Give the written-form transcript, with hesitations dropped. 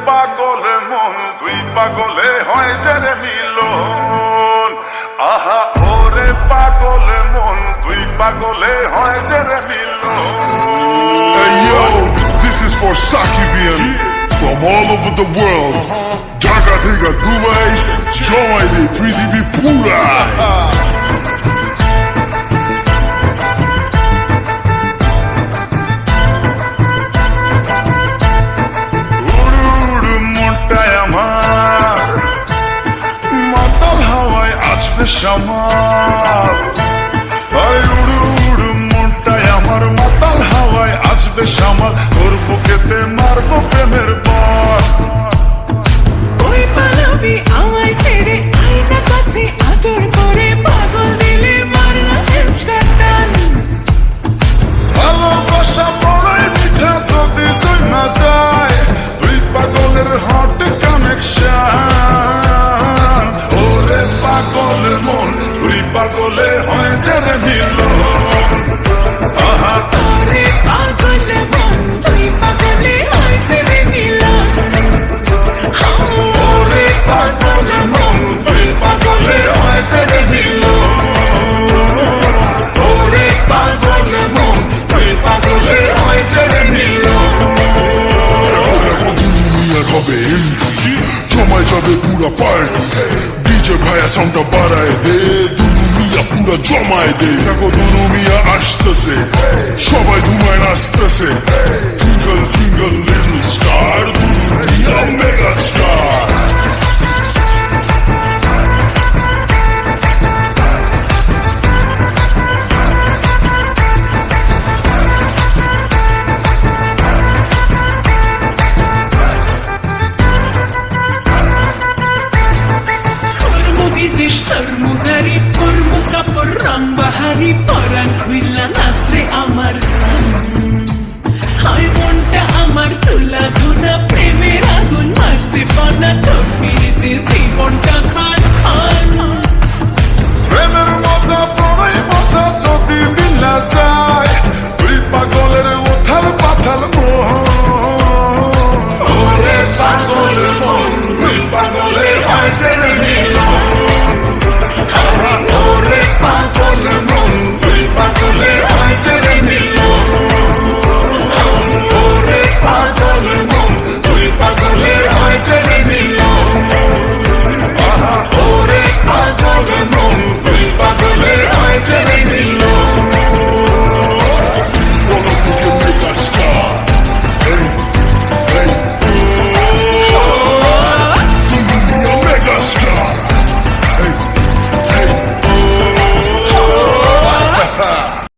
পাগলে মন দুই পাগলে হয় যে রে মিলন। আহা ওরে পাগলে মন দুই পাগলে হয় যে রে মিলন। Hey yo, this is for Sakibian from all over the world. Jaga Thega Dubai, Joy de Pridhibi Pura. সামাল উড়ু উড়ু মনটাই আমার মাতাল হাওয়ায় আসবে সামাল। তোর বুকেতে মারবো প্রেমের বল। ওই পালাবি আমায় ছেড়ে আয়না কাছে আদর করে পাগল দিলে মারনা হেসকাটান। ভালোবাসা বড়ই মিঠা যদি জমা যায় দুই পাগলের হট কানেকশন। ওরে পাগলের মন দুই পাগলে হয় যে রে মিলন। আহা ওরে পাগল মন দুই পাগলে হয় যে রে মিলন। ওরে পাগলের মন দুই পাগলে হয় যে রে মিলন। ওরে পাগলের মন দুই পাগলে হয় যে রে মিলন। দুনিয়ার হবে এন্ট্রি, জমায় যাবে পুরা পার্টি। ডিজে ভাইয়া সাউন্ডটা বাড়ায় দে, দুনিয়া পুরা জমায় দে। দেখো দুনিয়া আসতেছে, সবাই ধুমায় নাচতেছে। Twinkle twinkle little star,